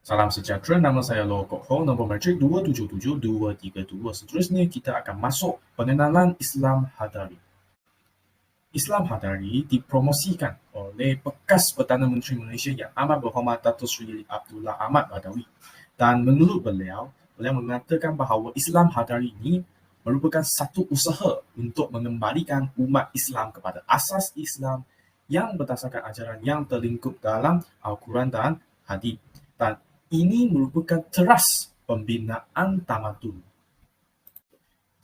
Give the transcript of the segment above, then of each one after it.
Salam sejahtera, nama saya Loh Kok Ho, nombor matrik 277232. Seterusnya kita akan masuk pengenalan Islam Hadari. Islam Hadari dipromosikan oleh bekas Perdana Menteri Malaysia yang amat berhormat Datuk Seri Abdullah Ahmad Badawi. Dan menurut beliau mengatakan bahawa Islam Hadari ini merupakan satu usaha untuk mengembalikan umat Islam kepada asas Islam yang berdasarkan ajaran yang terlingkup dalam Al-Quran dan Hadis. Dan ini merupakan teras pembinaan tamadun.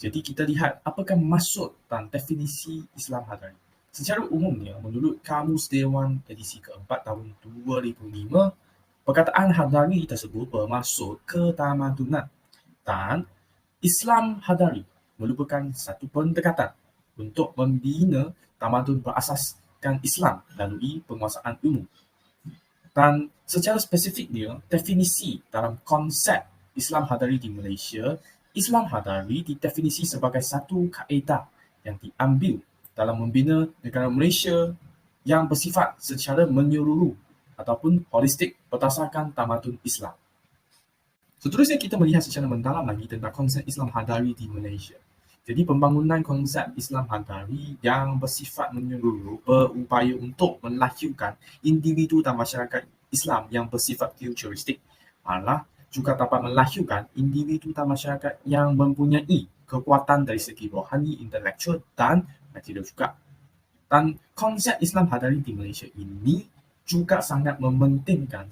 Jadi kita lihat apakah maksud dan definisi Islam Hadari. Secara umumnya, menurut Kamus Dewan edisi keempat tahun 2005, perkataan Hadari tersebut bermaksud ketamadunan. Dan Islam Hadari merupakan satu pendekatan untuk membina tamadun berasaskan Islam melalui penguasaan ilmu. Dan secara spesifiknya, definisi dalam konsep Islam Hadari di Malaysia, Islam Hadari didefinisi sebagai satu kaedah yang diambil dalam membina negara Malaysia yang bersifat secara menyeluruh ataupun holistik berdasarkan tamadun Islam. Seterusnya kita melihat secara mendalam lagi tentang konsep Islam Hadari di Malaysia. Jadi pembangunan konsep Islam Hadari yang bersifat menyeluruh berupaya untuk melahirkan individu dan masyarakat Islam yang bersifat futuristik. Malah juga dapat melahirkan individu dan masyarakat yang mempunyai kekuatan dari segi rohani, intelektual dan material juga. Dan konsep Islam Hadari di Malaysia ini juga sangat mementingkan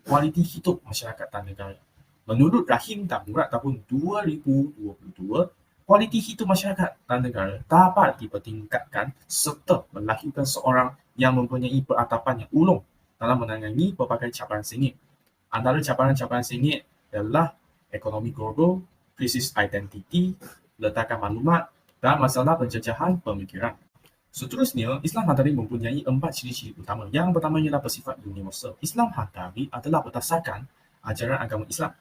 kualiti hidup masyarakat dan negara. Menurut Rahim dan Murad tahun 2022, kualiti hidup masyarakat dan negara dapat dipertingkatkan serta melahirkan seorang yang mempunyai peradaban yang ulung dalam menangani berbagai cabaran sengit. Antara cabaran-cabaran sengit adalah ekonomi global, krisis identiti, letakan maklumat dan masalah penjajahan pemikiran. Seterusnya, Islam Hadari mempunyai 4 ciri-ciri utama. Yang pertama ialah bersifat universal. Islam Hadari adalah berdasarkan ajaran agama Islam.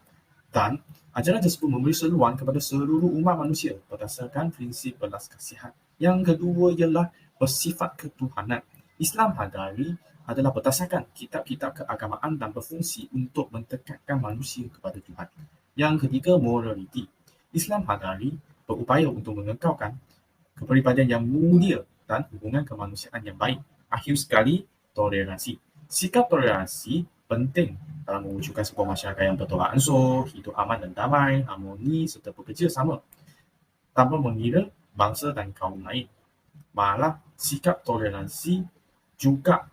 Dan ajaran tersebut memberi seruan kepada seluruh umat manusia berdasarkan prinsip belas kasihan. Yang kedua ialah bersifat ketuhanan. Islam Hadari adalah berdasarkan kitab-kitab keagamaan dan berfungsi untuk mendekatkan manusia kepada Tuhan. Yang ketiga, morality. Islam Hadari berupaya untuk mengekalkan kepribadian yang mulia dan hubungan kemanusiaan yang baik. Akhir sekali, toleransi. Sikap toleransi penting dalam mewujudkan sebuah masyarakat yang bertolak ansur, hidup aman dan damai, harmoni serta bekerja sama tanpa mengira bangsa dan kaum lain. Malah, sikap toleransi juga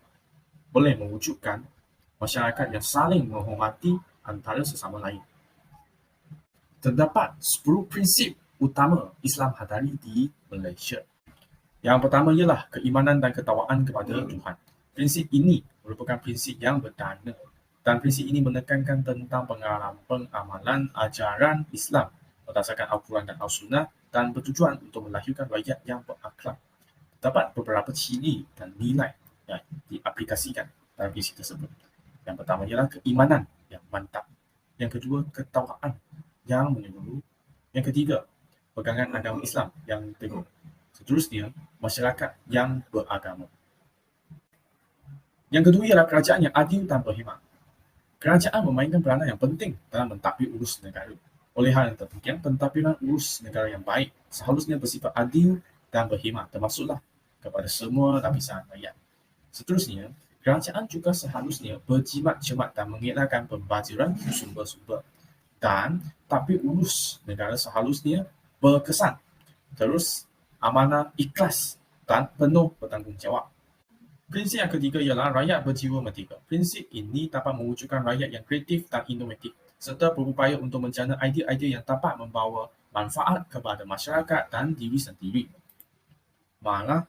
boleh mewujudkan masyarakat yang saling menghormati antara sesama lain. Terdapat 10 prinsip utama Islam Hadari di Malaysia. Yang pertama ialah keimanan dan ketakwaan kepada Tuhan. Prinsip ini merupakan prinsip yang berdana dan prinsip ini menekankan tentang pengamalan ajaran Islam berdasarkan Al-Quran dan Al-Sunnah dan bertujuan untuk melahirkan rakyat yang berakhlak. Terdapat beberapa ciri dan nilai yang diaplikasikan dalam prinsip tersebut. Yang pertama ialah keimanan yang mantap. Yang kedua, ketakwaan yang menyeluruh. Yang ketiga, pegangan agama Islam yang teguh. Seterusnya, masyarakat yang beragama. Yang kedua ialah kerajaan yang adil dan berhikmat. Kerajaan memainkan peranan yang penting dalam mentadbir urus negara. Oleh hal yang demikian, pentadbiran urus negara yang baik seharusnya bersifat adil dan berhikmat, termasuklah kepada semua lapisan rakyat. Seterusnya, kerajaan juga seharusnya berjimat-jimat dan mengelakkan pembaziran sumber-sumber. Dan tadbir urus negara seharusnya berkesan, terus, amanah, ikhlas dan penuh bertanggungjawab. Prinsip yang ketiga ialah rakyat berjiwa merdeka. Prinsip ini dapat mewujudkan rakyat yang kreatif dan inovatif serta berupaya untuk menjana idea-idea yang dapat membawa manfaat kepada masyarakat dan diri sendiri. Malah,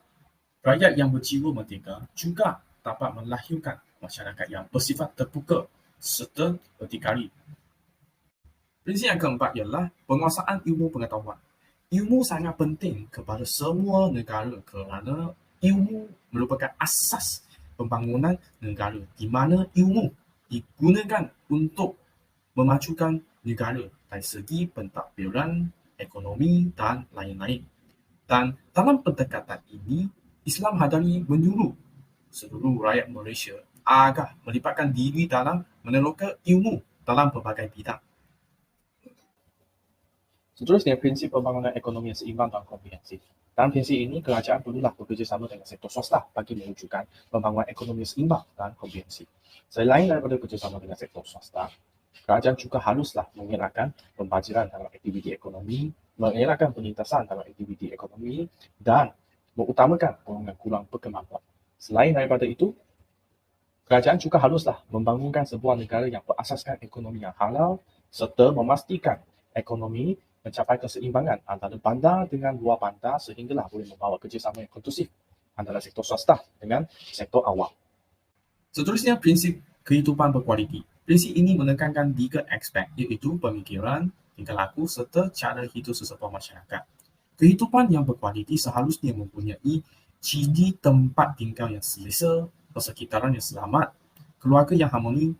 rakyat yang berjiwa merdeka juga dapat melahirkan masyarakat yang bersifat terbuka serta berdikari. Prinsip yang keempat ialah penguasaan ilmu pengetahuan. Ilmu sangat penting kepada semua negara kerana ilmu merupakan asas pembangunan negara di mana ilmu digunakan untuk memajukan negara dari segi pentadbiran, ekonomi dan lain-lain. Dan dalam pendekatan ini, Islam Hadari menyuruh seluruh rakyat Malaysia agar melibatkan diri dalam meneroka ilmu dalam pelbagai bidang. Seterusnya, prinsip pembangunan ekonomi yang seimbang dan komprehensif. Dalam prinsip ini, kerajaan perlulah bekerjasama dengan sektor swasta bagi mewujudkan pembangunan ekonomi yang seimbang dan komprehensif. Selain daripada bekerjasama dengan sektor swasta, kerajaan juga haruslah mengelakkan pembajaran dalam aktiviti ekonomi, mengelakkan penintasan dalam aktiviti ekonomi dan mengutamakan golongan kurang berkemampuan. Selain daripada itu, kerajaan juga haruslah membangunkan sebuah negara yang berasaskan ekonomi yang halal serta memastikan ekonomi mencapai keseimbangan antara bandar dengan luar bandar sehinggalah boleh membawa kerjasama yang kondusif antara sektor swasta dengan sektor awam. Seterusnya, prinsip kehidupan berkualiti. Prinsip ini menekankan 3 aspek, iaitu pemikiran, tingkah laku serta cara hidup sesebuah masyarakat. Kehidupan yang berkualiti seharusnya mempunyai ciri tempat tinggal yang selesa, persekitaran yang selamat, keluarga yang harmoni,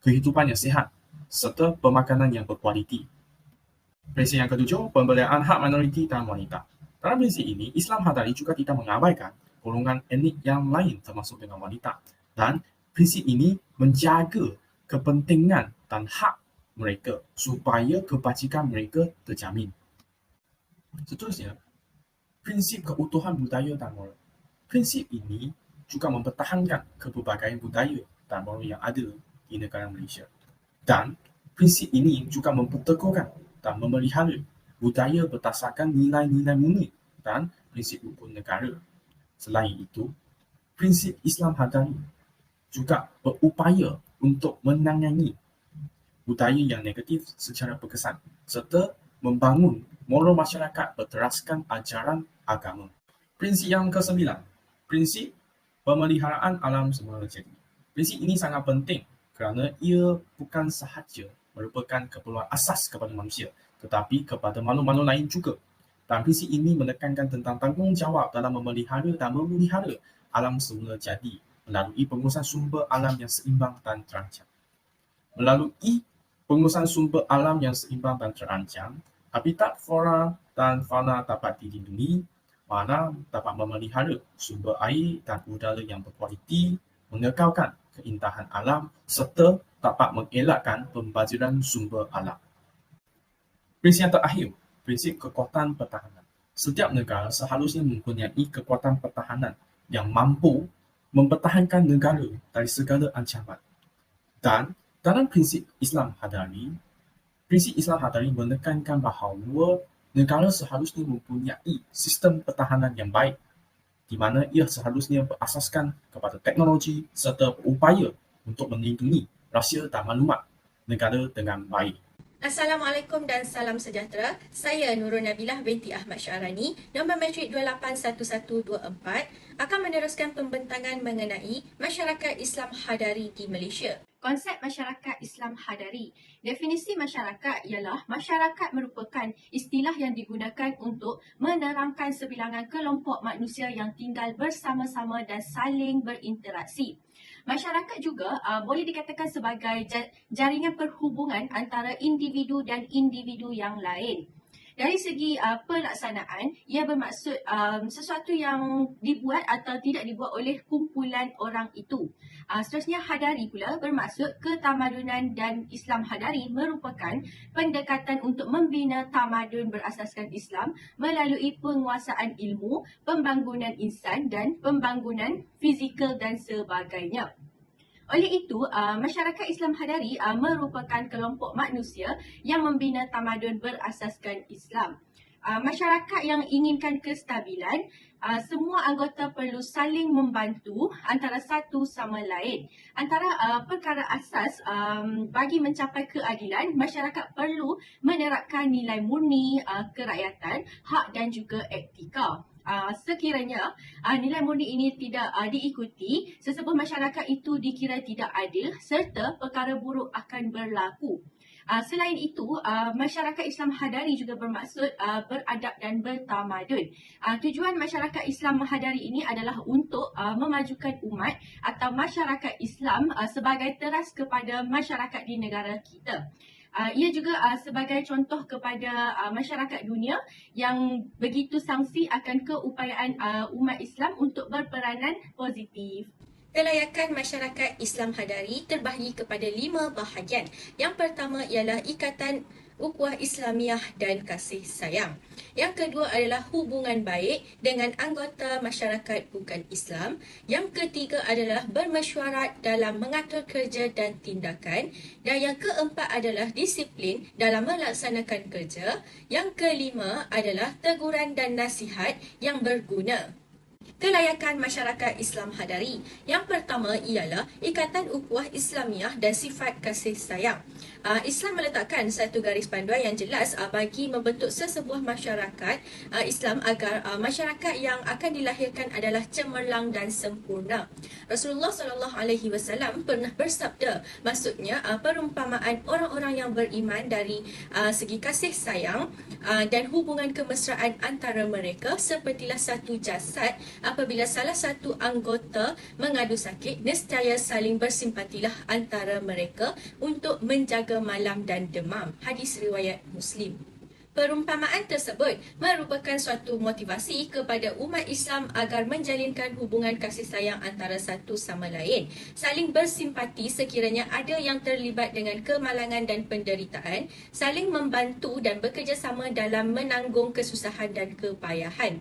kehidupan yang sihat, serta pemakanan yang berkualiti. Prinsip yang ketujuh, pemberdayaan hak minoriti dan wanita. Dalam prinsip ini, Islam Hadari juga tidak mengabaikan golongan etnik yang lain termasuk dengan wanita. Dan prinsip ini menjaga kepentingan dan hak mereka supaya kebajikan mereka terjamin. Seterusnya, prinsip keutuhan budaya dan moral. Prinsip ini juga mempertahankan kepelbagaian budaya dan moral yang ada di negara Malaysia. Dan prinsip ini juga memperteguhkan dan memelihara budaya berdasarkan nilai-nilai murni dan prinsip rukun negara. Selain itu, prinsip Islam Hadari juga berupaya untuk menangani budaya yang negatif secara berkesan serta membangun moral masyarakat berteraskan ajaran agama. Prinsip yang ke-9, prinsip pemeliharaan alam semula jadi. Prinsip ini sangat penting kerana ia bukan sahaja merupakan keperluan asas kepada manusia, tetapi kepada makhluk-makhluk lain juga. Dan prinsip ini menekankan tentang tanggungjawab dalam memelihara dan memelihara alam semula jadi melalui pengurusan sumber alam yang seimbang dan terancam. Melalui pengurusan sumber alam yang seimbang dan terancam, habitat flora dan fauna dapat dilindungi, mana dapat memelihara sumber air dan udara yang berkualiti, mengekalkan keindahan alam serta dapat mengelakkan pembaziran sumber alam. Prinsip yang terakhir, prinsip kekuatan pertahanan. Setiap negara seharusnya mempunyai kekuatan pertahanan yang mampu mempertahankan negara dari segala ancaman. Dan dalam prinsip Islam Hadari menekankan bahawa negara seharusnya mempunyai sistem pertahanan yang baik, di mana ia seharusnya berasaskan kepada teknologi serta berupaya untuk melindungi rahsia dan maklumat negara dengan baik. Assalamualaikum dan salam sejahtera. Saya Nurul Nabilah binti Ahmad Syarani, nombor matrik 281124, akan meneruskan pembentangan mengenai masyarakat Islam Hadari di Malaysia. Konsep masyarakat Islam Hadari. Definisi masyarakat ialah masyarakat merupakan istilah yang digunakan untuk menerangkan sebilangan kelompok manusia yang tinggal bersama-sama dan saling berinteraksi. Masyarakat juga boleh dikatakan sebagai jaringan perhubungan antara individu dan individu yang lain. Dari segi pelaksanaan, ia bermaksud sesuatu yang dibuat atau tidak dibuat oleh kumpulan orang itu. Seterusnya, Hadari pula bermaksud ketamadunan, dan Islam Hadari merupakan pendekatan untuk membina tamadun berasaskan Islam melalui penguasaan ilmu, pembangunan insan dan pembangunan fizikal dan sebagainya. Oleh itu, masyarakat Islam Hadari merupakan kelompok manusia yang membina tamadun berasaskan Islam. Masyarakat yang inginkan kestabilan, semua anggota perlu saling membantu antara satu sama lain. Antara perkara asas bagi mencapai keadilan, masyarakat perlu menerapkan nilai murni, kerakyatan, hak dan juga etika. Sekiranya nilai murni ini tidak diikuti, sesebuah masyarakat itu dikira tidak adil serta perkara buruk akan berlaku. Selain itu, masyarakat Islam Hadari juga bermaksud beradab dan bertamadun. Tujuan masyarakat Islam Hadari ini adalah untuk memajukan umat atau masyarakat Islam sebagai teras kepada masyarakat di negara kita. Ia juga sebagai contoh kepada masyarakat dunia yang begitu sangsi akan keupayaan umat Islam untuk berperanan positif. Kelayakan masyarakat Islam Hadari terbahagi kepada 5 bahagian. Yang pertama ialah ikatan ukhuwah Islamiah dan kasih sayang. Yang kedua adalah hubungan baik dengan anggota masyarakat bukan Islam. Yang ketiga adalah bermesyuarat dalam mengatur kerja dan tindakan. Dan yang keempat adalah disiplin dalam melaksanakan kerja. Yang kelima adalah teguran dan nasihat yang berguna. Kelayakan masyarakat Islam Hadari. Yang pertama ialah ikatan ukhuwah Islamiah dan sifat kasih sayang. Islam meletakkan satu garis panduan yang jelas bagi membentuk sesebuah masyarakat Islam agar masyarakat yang akan dilahirkan adalah cemerlang dan sempurna. Rasulullah SAW pernah bersabda, maksudnya perumpamaan orang-orang yang beriman dari segi kasih sayang dan hubungan kemesraan antara mereka sepertilah satu jasad. Apabila salah satu anggota mengadu sakit, nescaya saling bersimpatilah antara mereka untuk menjaga malam dan demam. Hadis riwayat Muslim. Perumpamaan tersebut merupakan suatu motivasi kepada umat Islam agar menjalinkan hubungan kasih sayang antara satu sama lain, saling bersimpati sekiranya ada yang terlibat dengan kemalangan dan penderitaan, saling membantu dan bekerjasama dalam menanggung kesusahan dan kepayahan.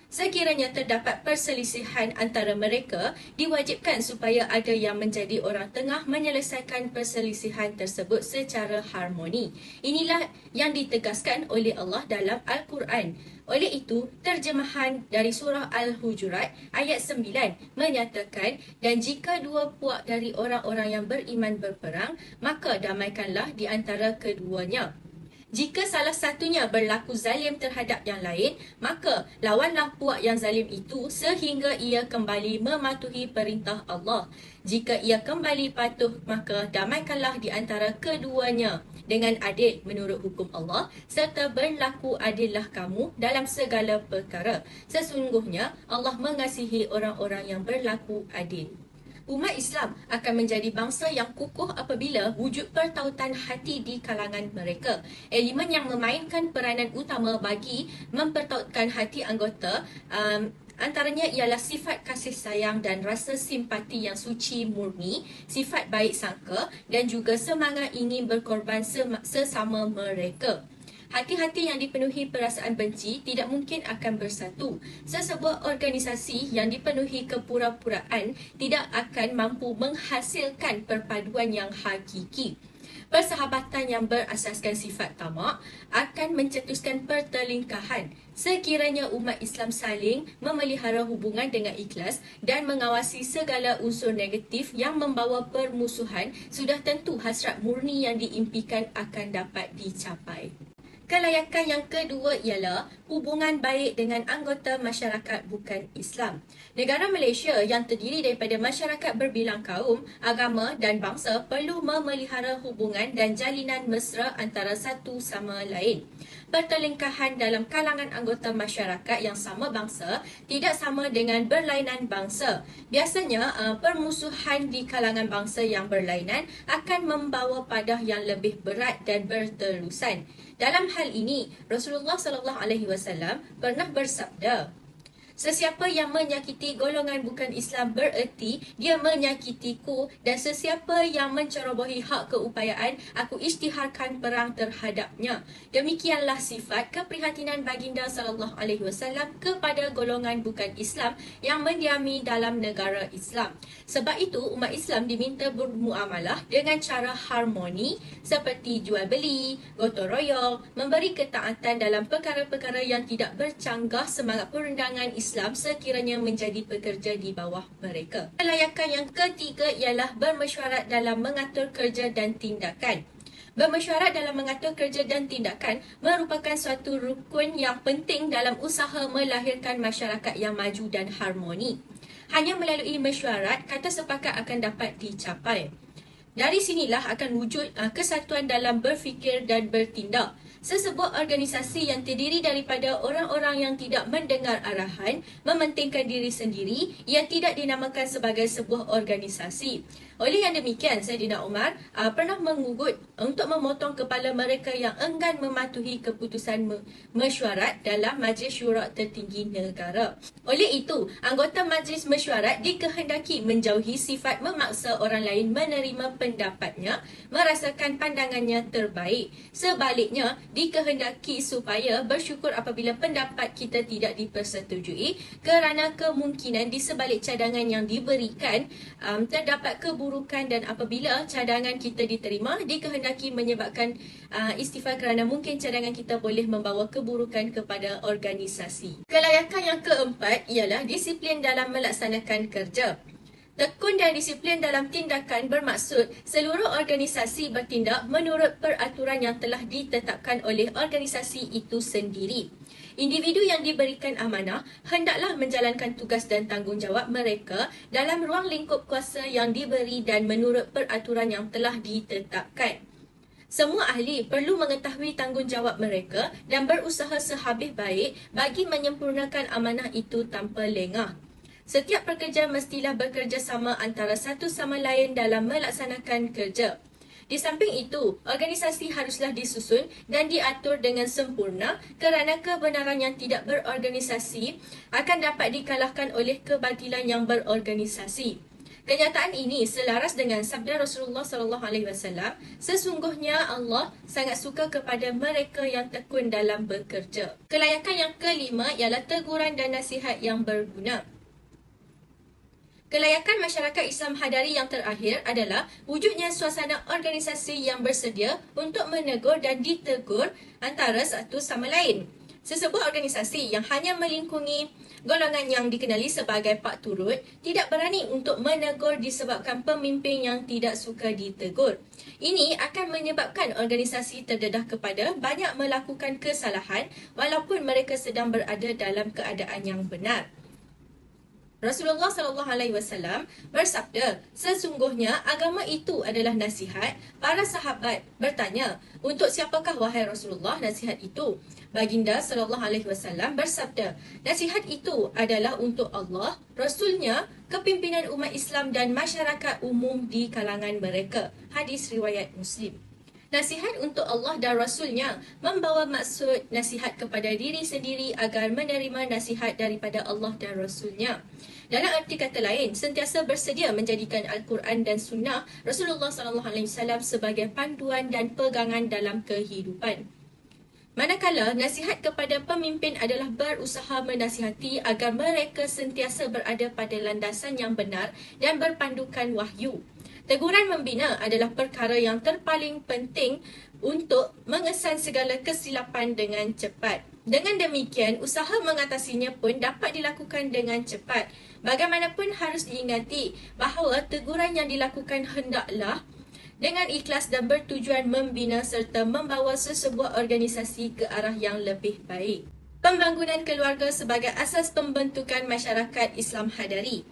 Sekiranya terdapat perselisihan antara mereka, diwajibkan supaya ada yang menjadi orang tengah menyelesaikan perselisihan tersebut secara harmoni. Inilah yang ditegaskan oleh Allah dalam Al-Quran. Oleh itu, terjemahan dari surah Al-Hujurat ayat 9 menyatakan, dan jika dua puak dari orang-orang yang beriman berperang, maka damaikanlah di antara keduanya. Jika salah satunya berlaku zalim terhadap yang lain, maka lawanlah puak yang zalim itu sehingga ia kembali mematuhi perintah Allah. Jika ia kembali patuh, maka damaikanlah di antara keduanya dengan adil menurut hukum Allah, serta berlaku adillah kamu dalam segala perkara. Sesungguhnya Allah mengasihi orang-orang yang berlaku adil. Umat Islam akan menjadi bangsa yang kukuh apabila wujud pertautan hati di kalangan mereka. Elemen yang memainkan peranan utama bagi mempertautkan hati anggota antaranya ialah sifat kasih sayang dan rasa simpati yang suci murni, sifat baik sangka dan juga semangat ingin berkorban sesama mereka. Hati-hati yang dipenuhi perasaan benci tidak mungkin akan bersatu. Sesebuah organisasi yang dipenuhi kepura-puraan tidak akan mampu menghasilkan perpaduan yang hakiki. Persahabatan yang berasaskan sifat tamak akan mencetuskan pertelingkahan. Sekiranya umat Islam saling memelihara hubungan dengan ikhlas dan mengawasi segala unsur negatif yang membawa permusuhan, sudah tentu hasrat murni yang diimpikan akan dapat dicapai. Kelayakan yang kedua ialah hubungan baik dengan anggota masyarakat bukan Islam. Negara Malaysia yang terdiri daripada masyarakat berbilang kaum, agama dan bangsa perlu memelihara hubungan dan jalinan mesra antara satu sama lain. Pertelingkahan dalam kalangan anggota masyarakat yang sama bangsa tidak sama dengan berlainan bangsa. Biasanya, permusuhan di kalangan bangsa yang berlainan akan membawa padah yang lebih berat dan berterusan. Dalam hal ini, Rasulullah SAW pernah bersabda, sesiapa yang menyakiti golongan bukan Islam bererti dia menyakitiku, dan sesiapa yang mencerobohi hak keupayaan, aku isytiharkan perang terhadapnya. Demikianlah sifat keprihatinan baginda SAW kepada golongan bukan Islam yang mendiami dalam negara Islam. Sebab itu, umat Islam diminta bermuamalah dengan cara harmoni seperti jual beli, gotong royong, memberi ketaatan dalam perkara-perkara yang tidak bercanggah semangat perundangan Islam sekiranya menjadi pekerja di bawah mereka. Kelayakan yang ketiga ialah bermesyuarat dalam mengatur kerja dan tindakan. Bermesyuarat dalam mengatur kerja dan tindakan merupakan suatu rukun yang penting dalam usaha melahirkan masyarakat yang maju dan harmoni. Hanya melalui mesyuarat, kata sepakat akan dapat dicapai. Dari sinilah akan wujud kesatuan dalam berfikir dan bertindak. Sesebuah organisasi yang terdiri daripada orang-orang yang tidak mendengar arahan, mementingkan diri sendiri, yang tidak dinamakan sebagai sebuah organisasi. Oleh yang demikian, Saidina Umar pernah mengugut untuk memotong kepala mereka yang enggan mematuhi keputusan mesyuarat dalam Majlis Syura Tertinggi Negara. Oleh itu, anggota Majlis Mesyuarat dikehendaki menjauhi sifat memaksa orang lain menerima pendapatnya, merasakan pandangannya terbaik. Sebaliknya, dikehendaki supaya bersyukur apabila pendapat kita tidak dipersetujui, kerana kemungkinan di sebalik cadangan yang diberikan terdapat keburukan, dan apabila cadangan kita diterima, dikehendaki menyebabkan istighfar kerana mungkin cadangan kita boleh membawa keburukan kepada organisasi. Kelayakan yang keempat ialah disiplin dalam melaksanakan kerja. Tekun dan disiplin dalam tindakan bermaksud seluruh organisasi bertindak menurut peraturan yang telah ditetapkan oleh organisasi itu sendiri. Individu yang diberikan amanah hendaklah menjalankan tugas dan tanggungjawab mereka dalam ruang lingkup kuasa yang diberi dan menurut peraturan yang telah ditetapkan. Semua ahli perlu mengetahui tanggungjawab mereka dan berusaha sehabis baik bagi menyempurnakan amanah itu tanpa lengah. Setiap pekerja mestilah bekerjasama antara satu sama lain dalam melaksanakan kerja. Di samping itu, organisasi haruslah disusun dan diatur dengan sempurna kerana kebenaran yang tidak berorganisasi akan dapat dikalahkan oleh kebatilan yang berorganisasi. Kenyataan ini selaras dengan sabda Rasulullah SAW, sesungguhnya Allah sangat suka kepada mereka yang tekun dalam bekerja. Kelayakan yang kelima ialah teguran dan nasihat yang berguna. Kelayakan masyarakat Islam Hadari yang terakhir adalah wujudnya suasana organisasi yang bersedia untuk menegur dan ditegur antara satu sama lain. Sesebuah organisasi yang hanya melingkungi golongan yang dikenali sebagai pak turut tidak berani untuk menegur disebabkan pemimpin yang tidak suka ditegur. Ini akan menyebabkan organisasi terdedah kepada banyak melakukan kesalahan walaupun mereka sedang berada dalam keadaan yang benar. Rasulullah SAW bersabda, sesungguhnya agama itu adalah nasihat. Para sahabat bertanya, untuk siapakah wahai Rasulullah nasihat itu? Baginda SAW bersabda, nasihat itu adalah untuk Allah, Rasulnya, kepimpinan umat Islam dan masyarakat umum di kalangan mereka. Hadis riwayat Muslim. Nasihat untuk Allah dan Rasulnya membawa maksud nasihat kepada diri sendiri agar menerima nasihat daripada Allah dan Rasulnya. Dalam arti kata lain, sentiasa bersedia menjadikan Al-Quran dan Sunnah Rasulullah SAW sebagai panduan dan pegangan dalam kehidupan. Manakala nasihat kepada pemimpin adalah berusaha menasihati agar mereka sentiasa berada pada landasan yang benar dan berpandukan wahyu. Teguran membina adalah perkara yang terpaling penting untuk mengesan segala kesilapan dengan cepat. Dengan demikian, usaha mengatasinya pun dapat dilakukan dengan cepat. Bagaimanapun harus diingati bahawa teguran yang dilakukan hendaklah dengan ikhlas dan bertujuan membina serta membawa sesebuah organisasi ke arah yang lebih baik. Pembangunan keluarga sebagai asas pembentukan masyarakat Islam Hadari.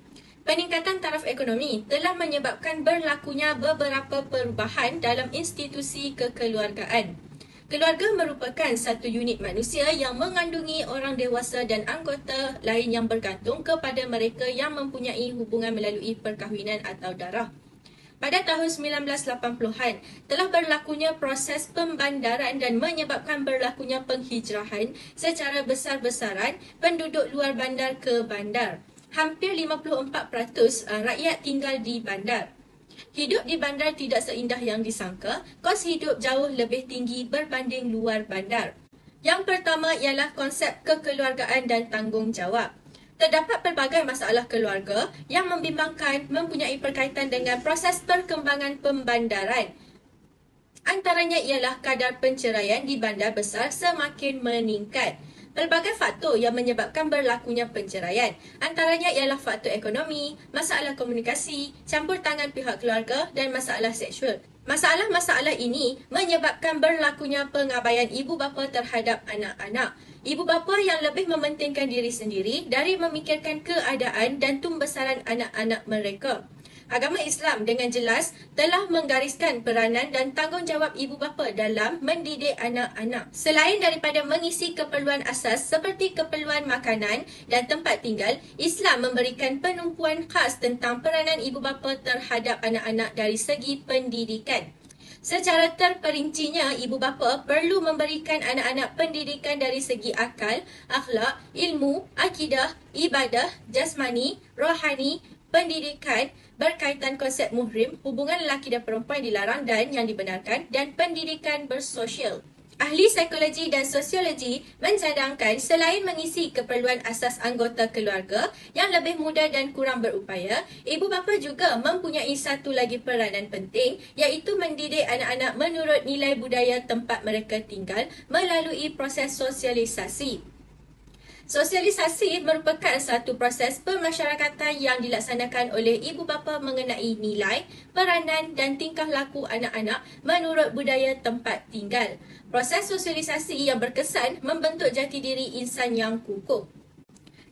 Peningkatan taraf ekonomi telah menyebabkan berlakunya beberapa perubahan dalam institusi kekeluargaan. Keluarga merupakan satu unit manusia yang mengandungi orang dewasa dan anggota lain yang bergantung kepada mereka yang mempunyai hubungan melalui perkahwinan atau darah. Pada tahun 1980-an, telah berlakunya proses pembandaran dan menyebabkan berlakunya penghijrahan secara besar-besaran penduduk luar bandar ke bandar. Hampir 54% rakyat tinggal di bandar. Hidup di bandar tidak seindah yang disangka, kos hidup jauh lebih tinggi berbanding luar bandar. Yang pertama ialah konsep kekeluargaan dan tanggungjawab. Terdapat pelbagai masalah keluarga yang membimbangkan mempunyai berkaitan dengan proses perkembangan pembandaran. Antaranya ialah kadar penceraian di bandar besar semakin meningkat. Pelbagai faktor yang menyebabkan berlakunya penceraian, antaranya ialah faktor ekonomi, masalah komunikasi, campur tangan pihak keluarga dan masalah seksual. Masalah-masalah ini menyebabkan berlakunya pengabaian ibu bapa terhadap anak-anak. Ibu bapa yang lebih mementingkan diri sendiri dari memikirkan keadaan dan tumbesaran anak-anak mereka. Agama Islam dengan jelas telah menggariskan peranan dan tanggungjawab ibu bapa dalam mendidik anak-anak. Selain daripada mengisi keperluan asas seperti keperluan makanan dan tempat tinggal, Islam memberikan penumpuan khas tentang peranan ibu bapa terhadap anak-anak dari segi pendidikan. Secara terperincinya, ibu bapa perlu memberikan anak-anak pendidikan dari segi akal, akhlak, ilmu, akidah, ibadah, jasmani, rohani, pendidikan berkaitan konsep muhrim, hubungan lelaki dan perempuan dilarang dan yang dibenarkan, dan pendidikan bersosial. Ahli psikologi dan sosiologi mencadangkan selain mengisi keperluan asas anggota keluarga yang lebih muda dan kurang berupaya, ibu bapa juga mempunyai satu lagi peranan penting, iaitu mendidik anak-anak menurut nilai budaya tempat mereka tinggal melalui proses sosialisasi. Sosialisasi merupakan satu proses pemasyarakatan yang dilaksanakan oleh ibu bapa mengenai nilai, peranan dan tingkah laku anak-anak menurut budaya tempat tinggal. Proses sosialisasi yang berkesan membentuk jati diri insan yang kukuh.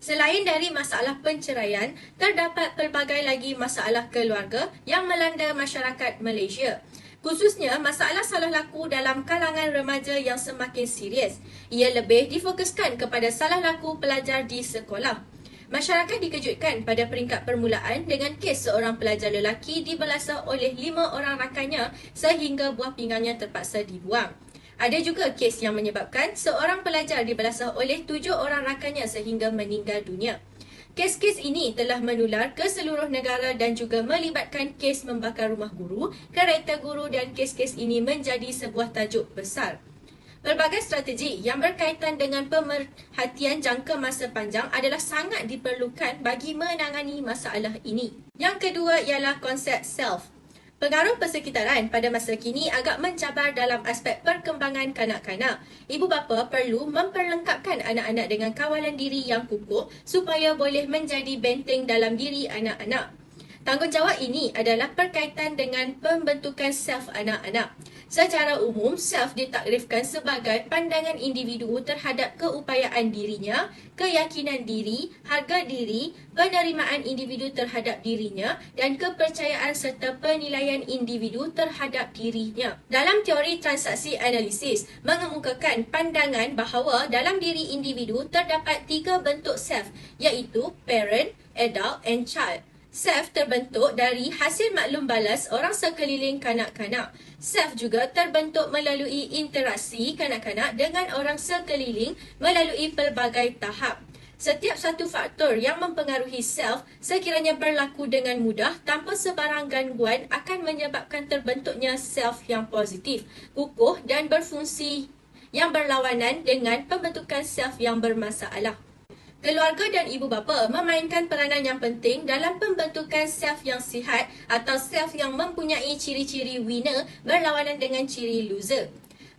Selain dari masalah penceraian, terdapat pelbagai lagi masalah keluarga yang melanda masyarakat Malaysia. Khususnya masalah salah laku dalam kalangan remaja yang semakin serius. Ia lebih difokuskan kepada salah laku pelajar di sekolah. Masyarakat dikejutkan pada peringkat permulaan dengan kes seorang pelajar lelaki dibelasah oleh 5 orang rakannya sehingga buah pinggangnya terpaksa dibuang. Ada juga kes yang menyebabkan seorang pelajar dibelasah oleh 7 orang rakannya sehingga meninggal dunia. Kes-kes ini telah menular ke seluruh negara dan juga melibatkan kes membakar rumah guru, kereta guru dan kes-kes ini menjadi sebuah tajuk besar. Pelbagai strategi yang berkaitan dengan pemerhatian jangka masa panjang adalah sangat diperlukan bagi menangani masalah ini. Yang kedua ialah konsep self. Pengaruh persekitaran pada masa kini agak mencabar dalam aspek perkembangan kanak-kanak. Ibu bapa perlu memperlengkapkan anak-anak dengan kawalan diri yang kukuh supaya boleh menjadi benteng dalam diri anak-anak. Tanggungjawab ini adalah berkaitan dengan pembentukan self anak-anak. Secara umum, self ditakrifkan sebagai pandangan individu terhadap keupayaan dirinya, keyakinan diri, harga diri, penerimaan individu terhadap dirinya, dan kepercayaan serta penilaian individu terhadap dirinya. Dalam teori transaksi analisis, mengemukakan pandangan bahawa dalam diri individu terdapat 3 bentuk self, iaitu parent, adult, and child. Self terbentuk dari hasil maklum balas orang sekeliling kanak-kanak. Self juga terbentuk melalui interaksi kanak-kanak dengan orang sekeliling melalui pelbagai tahap. Setiap satu faktor yang mempengaruhi self sekiranya berlaku dengan mudah tanpa sebarang gangguan akan menyebabkan terbentuknya self yang positif, kukuh dan berfungsi yang berlawanan dengan pembentukan self yang bermasalah. Keluarga dan ibu bapa memainkan peranan yang penting dalam pembentukan self yang sihat atau self yang mempunyai ciri-ciri winner berlawanan dengan ciri loser.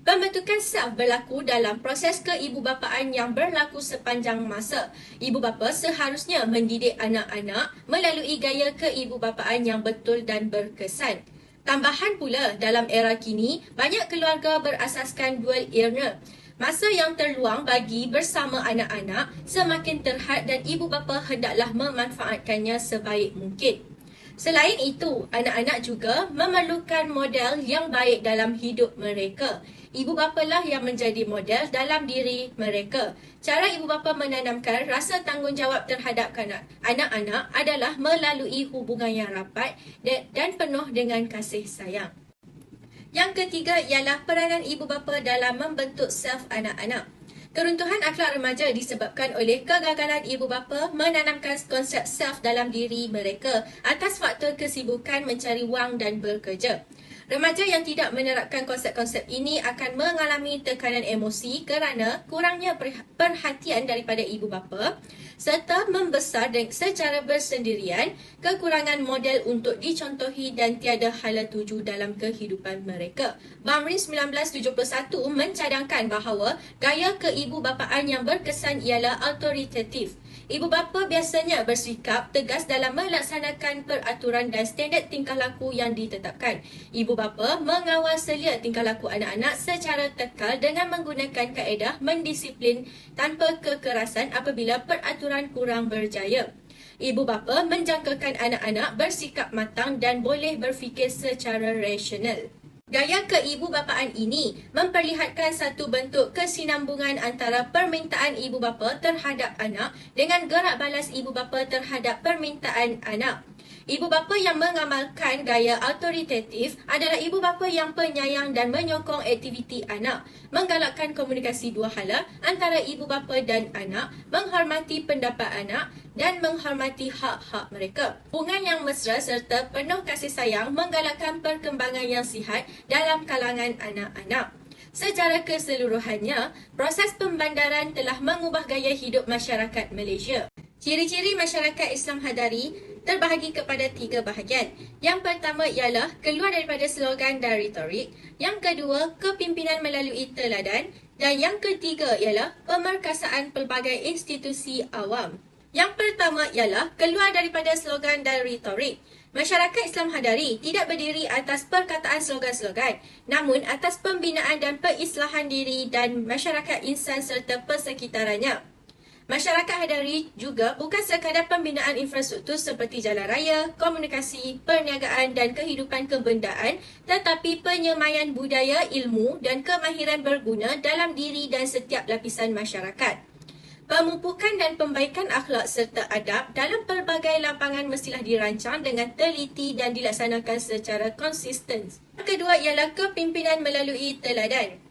Pembentukan self berlaku dalam proses keibubapaan yang berlaku sepanjang masa. Ibu bapa seharusnya mendidik anak-anak melalui gaya keibubapaan yang betul dan berkesan. Tambahan pula, dalam era kini, banyak keluarga berasaskan dual earner. Masa yang terluang bagi bersama anak-anak semakin terhad dan ibu bapa hendaklah memanfaatkannya sebaik mungkin. Selain itu, anak-anak juga memerlukan model yang baik dalam hidup mereka. Ibu bapalah yang menjadi model dalam diri mereka. Cara ibu bapa menanamkan rasa tanggungjawab terhadap anak-anak adalah melalui hubungan yang rapat dan penuh dengan kasih sayang. Yang ketiga ialah peranan ibu bapa dalam membentuk self anak-anak. Keruntuhan akhlak remaja disebabkan oleh kegagalan ibu bapa menanamkan konsep self dalam diri mereka atas faktor kesibukan mencari wang dan bekerja. Remaja yang tidak menerapkan konsep-konsep ini akan mengalami tekanan emosi kerana kurangnya perhatian daripada ibu bapa serta membesar secara bersendirian, kekurangan model untuk dicontohi dan tiada hala tuju dalam kehidupan mereka. Bamrin 1971 mencadangkan bahawa gaya keibubapaan yang berkesan ialah autoritatif. Ibu bapa biasanya bersikap tegas dalam melaksanakan peraturan dan standard tingkah laku yang ditetapkan. Ibu bapa mengawal selia tingkah laku anak-anak secara tekal dengan menggunakan kaedah mendisiplin tanpa kekerasan apabila peraturan kurang berjaya. Ibu bapa menjangkakan anak-anak bersikap matang dan boleh berfikir secara rasional. Gaya keibubapaan ini memperlihatkan satu bentuk kesinambungan antara permintaan ibu bapa terhadap anak dengan gerak balas ibu bapa terhadap permintaan anak. Ibu bapa yang mengamalkan gaya autoritatif adalah ibu bapa yang penyayang dan menyokong aktiviti anak, menggalakkan komunikasi dua hala antara ibu bapa dan anak, menghormati pendapat anak dan menghormati hak-hak mereka. Hubungan yang mesra serta penuh kasih sayang menggalakkan perkembangan yang sihat dalam kalangan anak-anak. Secara keseluruhannya, proses pembandaran telah mengubah gaya hidup masyarakat Malaysia. Ciri-ciri masyarakat Islam Hadari terbahagi kepada 3 bahagian. Yang pertama ialah keluar daripada slogan dan retorik. Yang kedua, kepimpinan melalui teladan. Dan yang ketiga ialah pemerkasaan pelbagai institusi awam. Yang pertama ialah keluar daripada slogan dan retorik. Masyarakat Islam Hadari tidak berdiri atas perkataan slogan-slogan, namun atas pembinaan dan peislahan diri dan masyarakat insan serta persekitarannya. Masyarakat Hadari juga bukan sekadar pembinaan infrastruktur seperti jalan raya, komunikasi, perniagaan dan kehidupan kebendaan, tetapi penyemaian budaya, ilmu dan kemahiran berguna dalam diri dan setiap lapisan masyarakat. Pemupukan dan pembaikan akhlak serta adab dalam pelbagai lapangan mestilah dirancang dengan teliti dan dilaksanakan secara konsisten. Yang kedua ialah kepimpinan melalui teladan.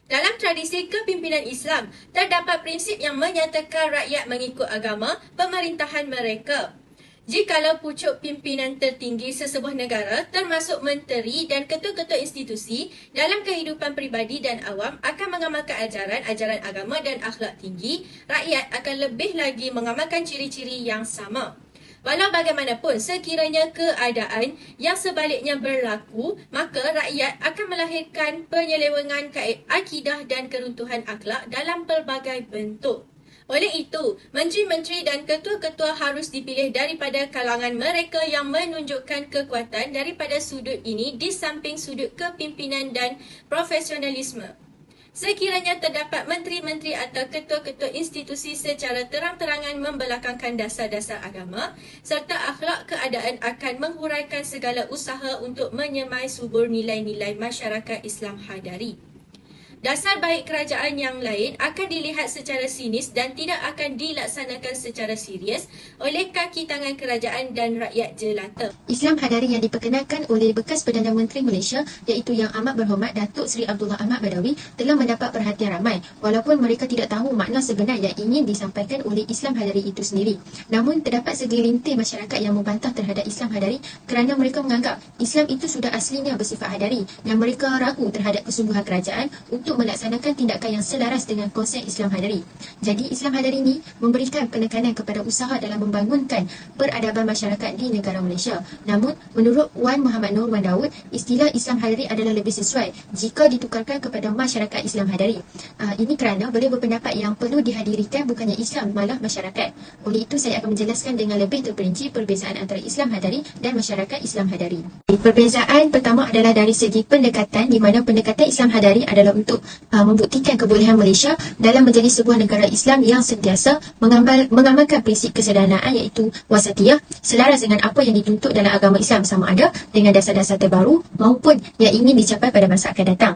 Dalam tradisi kepimpinan Islam, terdapat prinsip yang menyatakan rakyat mengikut agama pemerintahan mereka. Jikalau pucuk pimpinan tertinggi sesebuah negara, termasuk menteri dan ketua-ketua institusi, dalam kehidupan peribadi dan awam akan mengamalkan ajaran agama dan akhlak tinggi, rakyat akan lebih lagi mengamalkan ciri-ciri yang sama. Walau bagaimanapun, sekiranya keadaan yang sebaliknya berlaku, maka rakyat akan melahirkan penyelewengan akidah dan keruntuhan akhlak dalam pelbagai bentuk. Oleh itu, menteri-menteri dan ketua-ketua harus dipilih daripada kalangan mereka yang menunjukkan kekuatan daripada sudut ini di samping sudut kepimpinan dan profesionalisme. Sekiranya terdapat menteri-menteri atau ketua-ketua institusi secara terang-terangan membelakangkan dasar-dasar agama serta akhlak, keadaan akan menghuraikan segala usaha untuk menyemai subur nilai-nilai masyarakat Islam Hadari. Dasar baik kerajaan yang lain akan dilihat secara sinis dan tidak akan dilaksanakan secara serius oleh kaki tangan kerajaan dan rakyat jelata. Islam Hadari yang diperkenalkan oleh bekas Perdana Menteri Malaysia iaitu Yang Amat Berhormat Datuk Seri Abdullah Ahmad Badawi telah mendapat perhatian ramai walaupun mereka tidak tahu makna sebenar yang ingin disampaikan oleh Islam Hadari itu sendiri. Namun terdapat segelintir masyarakat yang membantah terhadap Islam Hadari kerana mereka menganggap Islam itu sudah aslinya bersifat hadari dan mereka ragu terhadap kesungguhan kerajaan untuk melaksanakan tindakan yang selaras dengan konsep Islam Hadari. Jadi Islam Hadari ini memberikan penekanan kepada usaha dalam membangunkan peradaban masyarakat di negara Malaysia. Namun menurut Wan Muhammad Nur Wan Daud, istilah Islam Hadari adalah lebih sesuai jika ditukarkan kepada masyarakat Islam Hadari. Ini kerana beliau berpendapat yang perlu dihadirikan bukannya Islam malah masyarakat. Oleh itu saya akan menjelaskan dengan lebih terperinci perbezaan antara Islam Hadari dan masyarakat Islam Hadari. Perbezaan pertama adalah dari segi pendekatan, di mana pendekatan Islam Hadari adalah untuk membuktikan kebolehan Malaysia dalam menjadi sebuah negara Islam yang sentiasa mengamalkan prinsip kesederhanaan iaitu wasatiyah selaras dengan apa yang dituntut dalam agama Islam sama ada dengan dasar-dasar terbaru maupun yang ingin dicapai pada masa akan datang.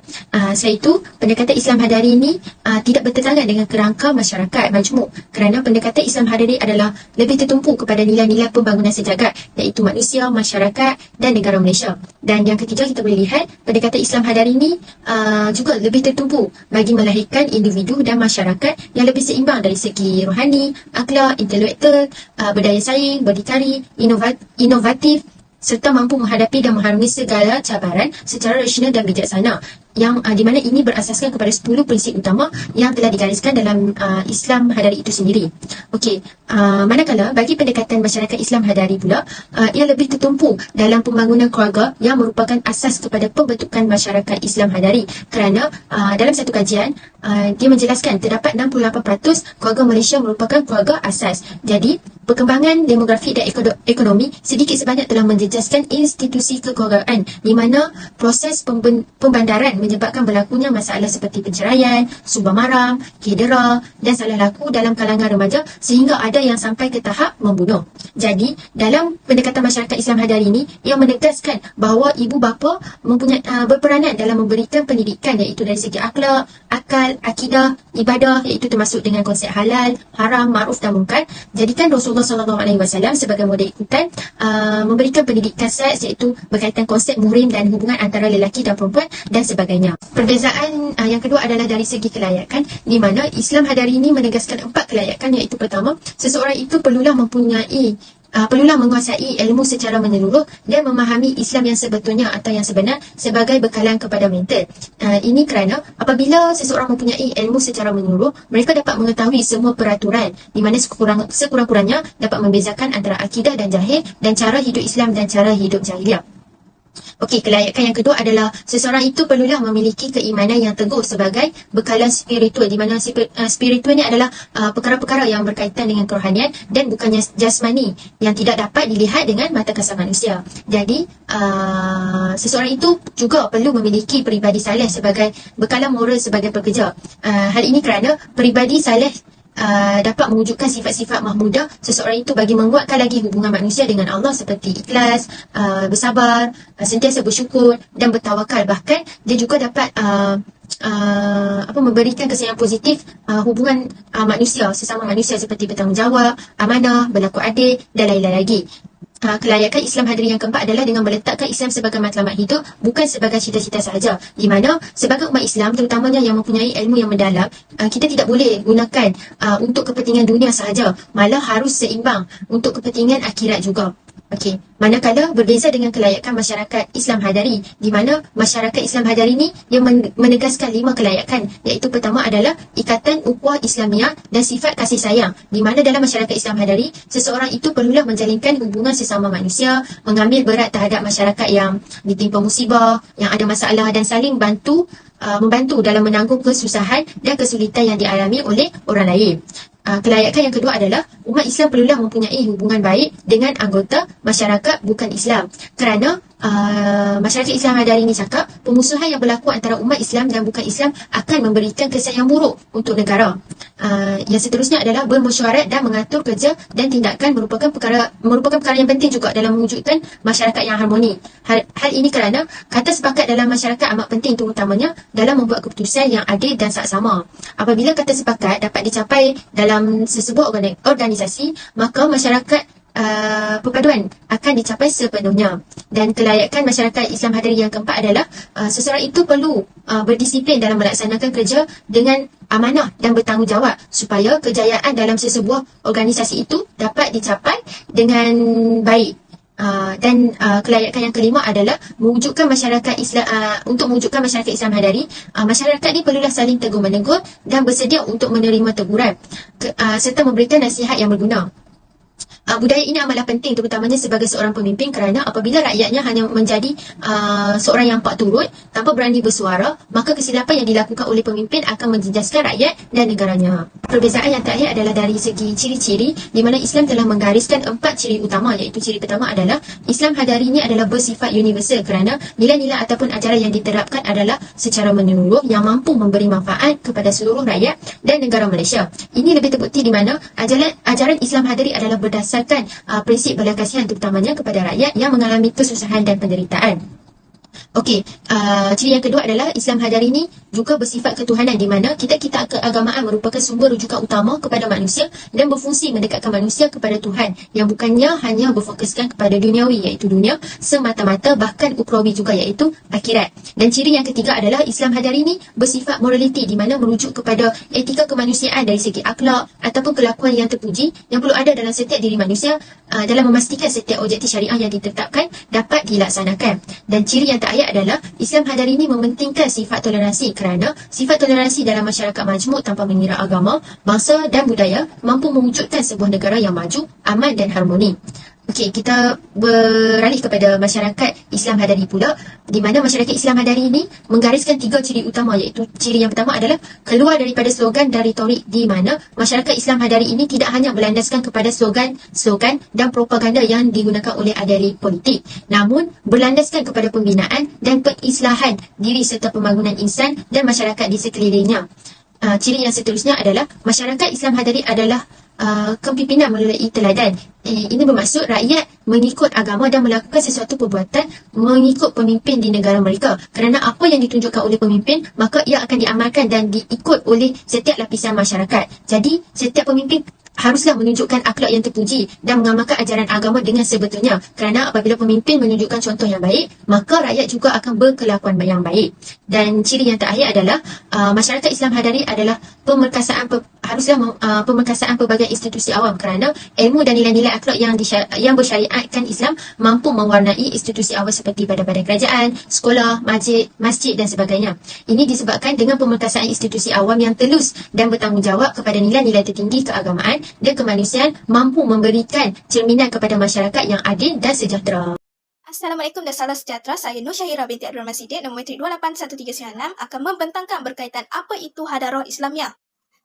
Selain itu, pendekatan Islam Hadari ini tidak bertentangan dengan kerangka masyarakat majmuk kerana pendekatan Islam Hadari adalah lebih tertumpu kepada nilai-nilai pembangunan sejagat iaitu manusia, masyarakat dan negara Malaysia. Dan yang ketiga, kita boleh lihat pendekatan Islam Hadari ini juga lebih tertumpu bagi melahirkan individu dan masyarakat yang lebih seimbang dari segi rohani, akhlak, intelektual, berdaya saing, berdikari, inovatif serta mampu menghadapi dan mengharungi segala cabaran secara rasional dan bijaksana, yang di mana ini berasaskan kepada 10 prinsip utama yang telah digariskan dalam Islam Hadari itu sendiri. Okey, manakala bagi pendekatan masyarakat Islam Hadari pula, ia lebih tertumpu dalam pembangunan keluarga yang merupakan asas kepada pembentukan masyarakat Islam Hadari kerana dalam satu kajian dia menjelaskan terdapat 68% keluarga Malaysia merupakan keluarga asas. Jadi perkembangan demografi dan ekonomi sedikit sebanyak telah menjejaskan institusi kekeluargaan di mana proses pembandaran menyebabkan berlakunya masalah seperti perceraian, sumbang maram, cedera dan salah laku dalam kalangan remaja sehingga ada yang sampai ke tahap membunuh. Jadi, dalam pendekatan masyarakat Islam hadari ini, ia menegaskan bahawa ibu bapa mempunyai berperanan dalam memberikan pendidikan iaitu dari segi akhlak, akal, akidah, ibadah iaitu termasuk dengan konsep halal, haram, ma'ruf dan munkar. Jadikan Rasulullah SAW sebagai model ikutan memberikan pendidikan seks iaitu berkaitan konsep murim dan hubungan antara lelaki dan perempuan dan sebagainya. Perbezaan yang kedua adalah dari segi kelayakan, di mana Islam hadari ini menegaskan 4 kelayakan iaitu pertama, seseorang itu perlulah menguasai ilmu secara menyeluruh dan memahami Islam yang sebetulnya atau yang sebenar sebagai bekalan kepada mental. Ini kerana apabila seseorang mempunyai ilmu secara menyeluruh, mereka dapat mengetahui semua peraturan di mana sekurang-kurangnya dapat membezakan antara akidah dan jahil dan cara hidup Islam dan cara hidup jahiliah. Okey, kelayakan yang kedua adalah seseorang itu perlulah memiliki keimanan yang teguh sebagai bekalan spiritual, di mana spiritual ni adalah perkara-perkara yang berkaitan dengan kerohanian dan bukannya jasmani yang tidak dapat dilihat dengan mata kasar manusia. Jadi, seseorang itu juga perlu memiliki peribadi saleh sebagai bekalan moral sebagai pekerja. Hal ini kerana peribadi saleh dapat mewujudkan sifat-sifat mahmudah seseorang itu bagi menguatkan lagi hubungan manusia dengan Allah seperti ikhlas, bersabar, sentiasa bersyukur dan bertawakal. Bahkan dia juga dapat memberikan kesan yang positif hubungan manusia sesama manusia seperti bertanggungjawab, amanah, berlaku adil dan lain-lain lagi. Kelayakan Islam hadari yang keempat adalah dengan meletakkan Islam sebagai matlamat hidup, bukan sebagai cita-cita sahaja. Di mana sebagai umat Islam, terutamanya yang mempunyai ilmu yang mendalam, kita tidak boleh gunakan untuk kepentingan dunia sahaja, malah harus seimbang untuk kepentingan akhirat juga. Okey, manakala berbeza dengan kelayakan masyarakat Islam hadari, di mana masyarakat Islam hadari ini yang menegaskan 5 kelayakan, iaitu pertama adalah ikatan ukhuwah Islamiah dan sifat kasih sayang, di mana dalam masyarakat Islam hadari, seseorang itu perlulah menjalinkan hubungan sesama manusia, mengambil berat terhadap masyarakat yang ditimpa musibah, yang ada masalah dan saling membantu dalam menanggung kesusahan dan kesulitan yang dialami oleh orang lain. Kelayakan yang kedua adalah umat Islam perlulah mempunyai hubungan baik dengan anggota masyarakat bukan Islam, kerana masyarakat Islam hadari ini cakap pemusuhan yang berlaku antara umat Islam dan bukan Islam akan memberikan kesan yang buruk untuk negara. Yang seterusnya adalah bermesyuarat dan mengatur kerja dan tindakan merupakan perkara yang penting juga dalam mewujudkan masyarakat yang harmoni. Hal ini kerana kata sepakat dalam masyarakat amat penting, terutamanya dalam membuat keputusan yang adil dan saksama. Apabila kata sepakat dapat dicapai dalam sesebuah organisasi, maka masyarakat perpaduan akan dicapai sepenuhnya. Dan kelayakan masyarakat Islam hadari yang keempat adalah seseorang itu perlu berdisiplin dalam melaksanakan kerja dengan amanah dan bertanggungjawab supaya kejayaan dalam sesebuah organisasi itu dapat dicapai dengan baik. Dan kelayakan yang kelima adalah mewujudkan masyarakat Islam, untuk mewujudkan masyarakat Islam hadari, masyarakat ini perlulah saling tegur menegur dan bersedia untuk menerima teguran serta memberikan nasihat yang berguna. Budaya ini amatlah penting, terutamanya sebagai seorang pemimpin, kerana apabila rakyatnya hanya menjadi seorang yang pak turut tanpa berani bersuara, maka kesilapan yang dilakukan oleh pemimpin akan menjejaskan rakyat dan negaranya. Perbezaan yang terakhir adalah dari segi ciri-ciri, di mana Islam telah menggariskan 4 ciri utama, iaitu ciri pertama adalah Islam hadari ini adalah bersifat universal, kerana nilai-nilai ataupun ajaran yang diterapkan adalah secara menyeluruh yang mampu memberi manfaat kepada seluruh rakyat dan negara Malaysia. Ini lebih terbukti di mana ajaran Islam hadari adalah berdasarkan prinsip belas kasihan, terutamanya kepada rakyat yang mengalami kesusahan dan penderitaan. Okey, ciri yang kedua adalah Islam hadari ini juga bersifat ketuhanan, di mana kitab-kitab keagamaan merupakan sumber rujukan utama kepada manusia dan berfungsi mendekatkan manusia kepada Tuhan, yang bukannya hanya berfokuskan kepada duniawi iaitu dunia semata-mata, bahkan ukrawi juga iaitu akhirat. Dan ciri yang ketiga adalah Islam hadari ini bersifat moraliti, di mana merujuk kepada etika kemanusiaan dari segi akhlak ataupun kelakuan yang terpuji yang perlu ada dalam setiap diri manusia dalam memastikan setiap objektif syariah yang ditetapkan dapat dilaksanakan. Dan ciri yang terakhir adalah Islam hadari ini mementingkan sifat toleransi, kerana sifat toleransi dalam masyarakat majmuk tanpa mengira agama, bangsa dan budaya mampu mewujudkan sebuah negara yang maju, aman dan harmoni. Okey, kita beralih kepada masyarakat Islam Hadari pula, di mana masyarakat Islam Hadari ini menggariskan 3 ciri utama, iaitu ciri yang pertama adalah keluar daripada slogan dari Tauhid, di mana masyarakat Islam Hadari ini tidak hanya berlandaskan kepada slogan dan propaganda yang digunakan oleh ahli politik, namun berlandaskan kepada pembinaan dan pengislahan diri serta pembangunan insan dan masyarakat di sekelilingnya. Ciri yang seterusnya adalah masyarakat Islam Hadari adalah kepimpinan melalui teladan. Ini bermaksud rakyat mengikut agama dan melakukan sesuatu perbuatan mengikut pemimpin di negara mereka. Kerana apa yang ditunjukkan oleh pemimpin, maka ia akan diamalkan dan diikut oleh setiap lapisan masyarakat. Jadi, setiap pemimpin haruslah menunjukkan akhlak yang terpuji dan mengamalkan ajaran agama dengan sebetulnya. Kerana apabila pemimpin menunjukkan contoh yang baik, maka rakyat juga akan berkelakuan yang baik. Dan ciri yang terakhir adalah masyarakat Islam Hadari adalah pemerkasaan pelbagai institusi awam, kerana ilmu dan nilai-nilai akhlak yang bersyariatkan Islam mampu mewarnai institusi awam seperti badan-badan kerajaan, sekolah, masjid dan sebagainya. Ini disebabkan dengan pemerkasaan institusi awam yang telus dan bertanggungjawab kepada nilai-nilai tertinggi keagamaan dan kemanusiaan, mampu memberikan cerminan kepada masyarakat yang adil dan sejahtera. Assalamualaikum dan salam sejahtera. Saya Nur Syahira binti Abdul Masjid, nombor metrik 281396 akan membentangkan berkaitan apa itu Hadarah Islamiah.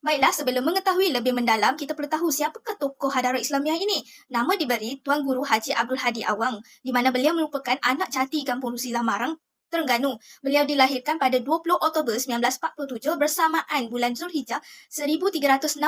Baiklah, sebelum mengetahui lebih mendalam, kita perlu tahu siapakah tokoh Hadarah Islamiah ini. Nama diberi Tuan Guru Haji Abdul Hadi Awang, di mana beliau merupakan anak cati Kampung Rusilah Marang, Terengganu. Beliau dilahirkan pada 20 Oktober 1947 bersamaan bulan Zulhijjah 1366.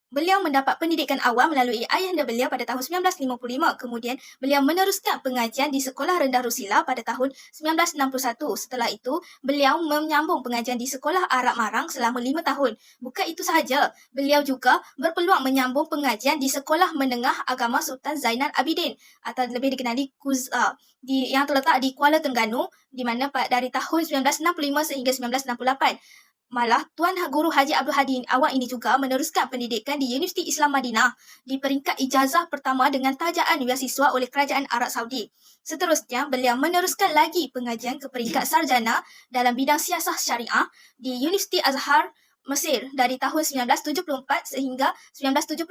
Beliau mendapat pendidikan awam melalui ayahanda beliau pada tahun 1955. Kemudian, beliau meneruskan pengajian di Sekolah Rendah Rusila pada tahun 1961. Setelah itu, beliau menyambung pengajian di Sekolah Arab Marang selama 5 tahun. Bukan itu sahaja, beliau juga berpeluang menyambung pengajian di Sekolah Menengah Agama Sultan Zainal Abidin atau lebih dikenali KUZA, yang terletak di Kuala Terengganu, di mana dari tahun 1965 sehingga 1968. Malah, Tuan Guru Haji Abdul Hadi Awang ini juga meneruskan pendidikan di Universiti Islam Madinah di peringkat ijazah pertama dengan tajaan beasiswa oleh Kerajaan Arab Saudi. Seterusnya, beliau meneruskan lagi pengajian ke peringkat sarjana dalam bidang siasah syariah di Universiti Azhar Mesir dari tahun 1974 sehingga 1976.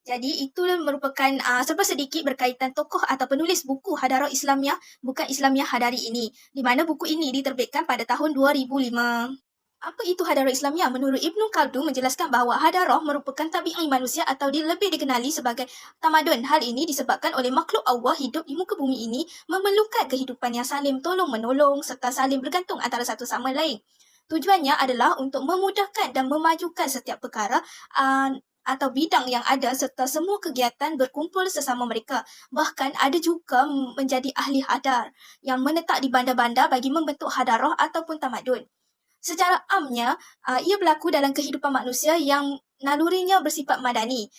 Jadi, itu merupakan serba sedikit berkaitan tokoh atau penulis buku Hadarah Islamiah, bukan Islamiah Hadari ini, di mana buku ini diterbitkan pada tahun 2005. Apa itu Hadarah Islamiah? Menurut Ibnu Khaldun menjelaskan bahawa hadarah merupakan tabiat manusia atau lebih dikenali sebagai tamadun. Hal ini disebabkan oleh makhluk Allah hidup di muka bumi ini memerlukan kehidupan yang saling tolong-menolong serta saling bergantung antara satu sama lain. Tujuannya adalah untuk memudahkan dan memajukan setiap perkara atau bidang yang ada serta semua kegiatan berkumpul sesama mereka. Bahkan ada juga menjadi ahli hadar yang menetap di bandar-bandar bagi membentuk hadarah ataupun tamadun. Secara amnya, ia berlaku dalam kehidupan manusia yang nalurinya bersifat madani.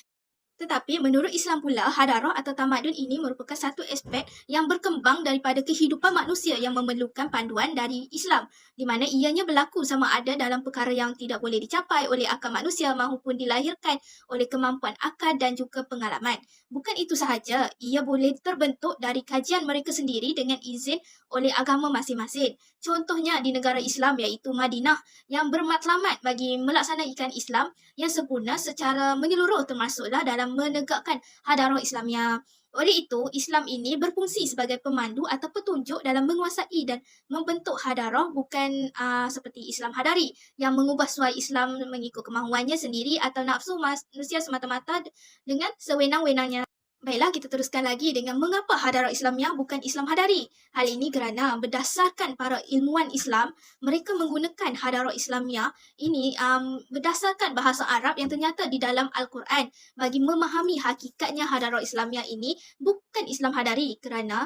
Tetapi menurut Islam pula, hadarah atau tamadun ini merupakan satu aspek yang berkembang daripada kehidupan manusia yang memerlukan panduan dari Islam, di mana ianya berlaku sama ada dalam perkara yang tidak boleh dicapai oleh akal manusia maupun dilahirkan oleh kemampuan akal dan juga pengalaman. Bukan itu sahaja, ia boleh terbentuk dari kajian mereka sendiri dengan izin oleh agama masing-masing. Contohnya di negara Islam iaitu Madinah yang bermatlamat bagi melaksanakan Islam yang sempurna secara menyeluruh, termasuklah dalam menegakkan hadarah Islamiah. Oleh itu, Islam ini berfungsi sebagai pemandu atau petunjuk dalam menguasai dan membentuk hadarah, bukan seperti Islam Hadari yang mengubah suai Islam mengikut kemahuannya sendiri atau nafsu manusia semata-mata dengan sewenang-wenangnya. Baiklah, kita teruskan lagi dengan mengapa hadarah Islamiah bukan Islam Hadari. Hal ini kerana berdasarkan para ilmuwan Islam, mereka menggunakan hadarah Islamiah ini berdasarkan bahasa Arab yang ternyata di dalam Al-Quran bagi memahami hakikatnya hadarah Islamiah ini bukan Islam Hadari, kerana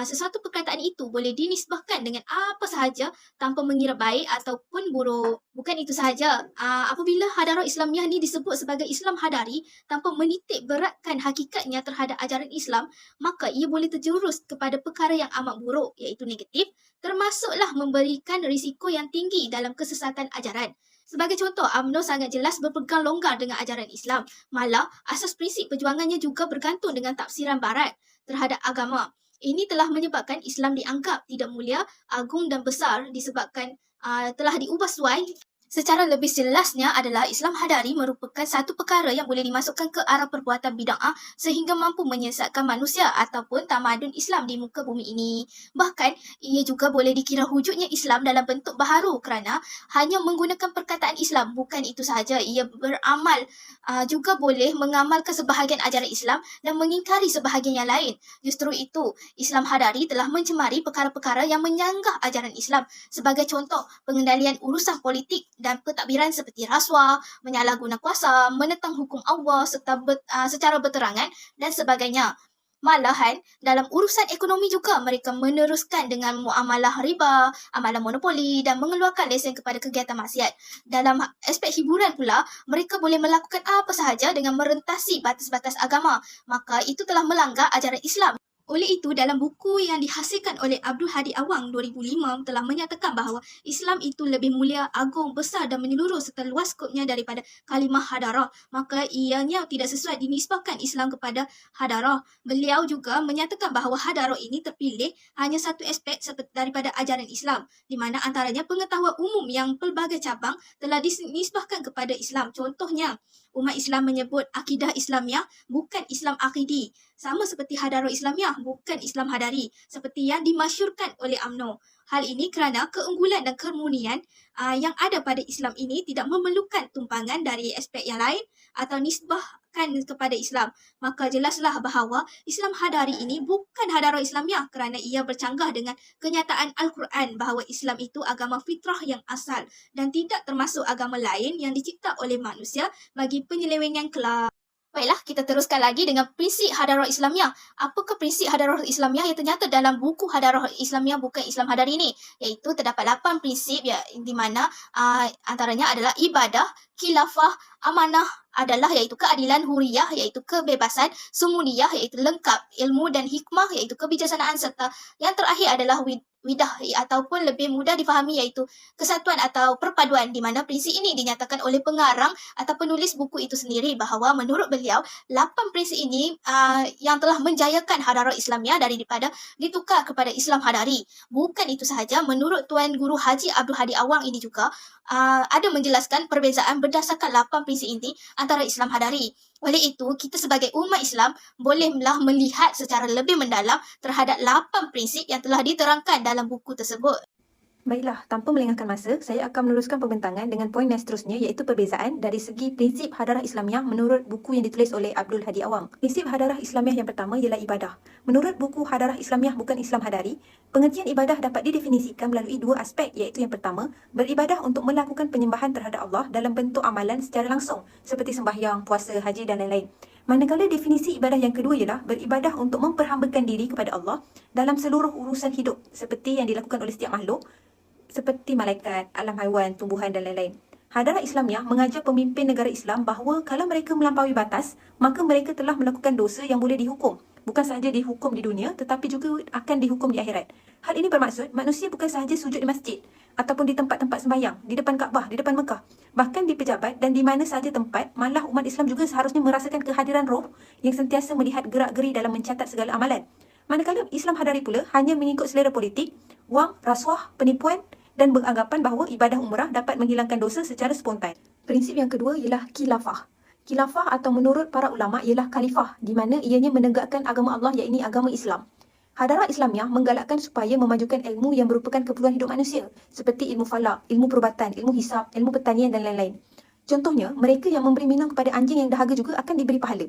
sesuatu perkataan itu boleh dinisbahkan dengan apa sahaja tanpa mengira baik ataupun buruk. Bukan itu sahaja, apabila hadarah Islamiah ini disebut sebagai Islam Hadari tanpa menitik beratkan hakikatnya terhadap ajaran Islam, maka ia boleh terjerus kepada perkara yang amat buruk, iaitu negatif, termasuklah memberikan risiko yang tinggi dalam kesesatan ajaran. Sebagai contoh, UMNO sangat jelas berpegang longgar dengan ajaran Islam. Malah, asas prinsip perjuangannya juga bergantung dengan tafsiran Barat terhadap agama. Ini telah menyebabkan Islam dianggap tidak mulia, agung dan besar disebabkan telah diubah suai Secara lebih jelasnya adalah Islam hadari merupakan satu perkara yang boleh dimasukkan ke arah perbuatan bid'ah sehingga mampu menyesatkan manusia ataupun tamadun Islam di muka bumi ini. Bahkan, ia juga boleh dikira wujudnya Islam dalam bentuk baharu kerana hanya menggunakan perkataan Islam. Bukan itu sahaja, ia beramal juga boleh mengamalkan sebahagian ajaran Islam dan mengingkari sebahagian yang lain. Justru itu, Islam hadari telah mencemari perkara-perkara yang menyanggah ajaran Islam. Sebagai contoh, pengendalian urusan politik dan pentadbiran seperti rasuah, menyalahguna kuasa, menentang hukum Allah serta secara berterangan dan sebagainya. Malahan, dalam urusan ekonomi juga mereka meneruskan dengan muamalah riba, amalan monopoli dan mengeluarkan lesen kepada kegiatan maksiat. Dalam aspek hiburan pula, mereka boleh melakukan apa sahaja dengan merentasi batas-batas agama. Maka itu telah melanggar ajaran Islam. Oleh itu, dalam buku yang dihasilkan oleh Abdul Hadi Awang 2005 telah menyatakan bahawa Islam itu lebih mulia, agung, besar dan menyeluruh serta luas skopnya daripada kalimah hadarah. Maka ianya tidak sesuai dinisbahkan Islam kepada hadarah. Beliau juga menyatakan bahawa hadarah ini terpilih hanya satu aspek daripada ajaran Islam, di mana antaranya pengetahuan umum yang pelbagai cabang telah dinisbahkan kepada Islam. Contohnya, umat Islam menyebut akidah Islamiah bukan Islam akidi. Sama seperti hadarah Islamiah, bukan Islam hadari, seperti yang dimasyurkan oleh UMNO. Hal ini kerana keunggulan dan kemurnian yang ada pada Islam ini tidak memerlukan tumpangan dari aspek yang lain atau nisbahkan kepada Islam. Maka jelaslah bahawa Islam hadari ini bukan hadarah Islamiah kerana ia bercanggah dengan kenyataan Al-Quran bahawa Islam itu agama fitrah yang asal dan tidak termasuk agama lain yang dicipta oleh manusia bagi penyelewengan kelak. Baiklah, kita teruskan lagi dengan prinsip hadarah Islamiah. Apakah prinsip hadarah Islamiah yang ternyata dalam buku Hadarah Islamiah bukan Islam hadari ini? Iaitu terdapat 8 prinsip di mana antaranya adalah ibadah, khilafah, amanah adalah iaitu keadilan, huriyah iaitu kebebasan, sumuniyah iaitu lengkap, ilmu dan hikmah iaitu kebijaksanaan serta yang terakhir adalah widah ataupun lebih mudah difahami iaitu kesatuan atau perpaduan, di mana prinsip ini dinyatakan oleh pengarang atau penulis buku itu sendiri bahawa menurut beliau 8 prinsip ini yang telah menjayakan hadarah Islamiah daripada ditukar kepada Islam hadari. Bukan itu sahaja, menurut Tuan Guru Haji Abdul Hadi Awang ini juga ada menjelaskan perbezaan berdasarkan 8 prinsip ini antara Islam hadari. Oleh itu, kita sebagai umat Islam bolehlah melihat secara lebih mendalam terhadap 8 prinsip yang telah diterangkan dalam buku tersebut. Baiklah, tanpa melengahkan masa, saya akan meneruskan pembentangan dengan poin yang seterusnya iaitu perbezaan dari segi prinsip hadarah Islamiah menurut buku yang ditulis oleh Abdul Hadi Awang. Prinsip hadarah Islamiah yang pertama ialah ibadah. Menurut buku Hadarah Islamiah bukan Islam hadari, pengertian ibadah dapat didefinisikan melalui 2 aspek iaitu yang pertama, beribadah untuk melakukan penyembahan terhadap Allah dalam bentuk amalan secara langsung seperti sembahyang, puasa, haji dan lain-lain. Manakala definisi ibadah yang kedua ialah beribadah untuk memperhambakan diri kepada Allah dalam seluruh urusan hidup seperti yang dilakukan oleh setiap makhluk seperti malaikat, alam haiwan, tumbuhan dan lain-lain. Hadarah Islamiah mengajar pemimpin negara Islam bahawa kalau mereka melampaui batas, maka mereka telah melakukan dosa yang boleh dihukum. Bukan sahaja dihukum di dunia, tetapi juga akan dihukum di akhirat. Hal ini bermaksud manusia bukan sahaja sujud di masjid ataupun di tempat-tempat sembahyang, di depan Kaabah, di depan Mekah, bahkan di pejabat dan di mana sahaja tempat, malah umat Islam juga seharusnya merasakan kehadiran roh yang sentiasa melihat gerak-geri dalam mencatat segala amalan. Manakala Islam hadari pula hanya mengikut selera politik, wang, rasuah, penipuan dan beranggapan bahawa ibadah umrah dapat menghilangkan dosa secara spontan. Prinsip yang kedua ialah khilafah. Khilafah atau menurut para ulama ialah khalifah di mana ianya menegakkan agama Allah iaitu agama Islam. Hadarah Islamiah menggalakkan supaya memajukan ilmu yang merupakan keperluan hidup manusia seperti ilmu falak, ilmu perubatan, ilmu hisab, ilmu pertanian dan lain-lain. Contohnya, mereka yang memberi minum kepada anjing yang dahaga juga akan diberi pahala.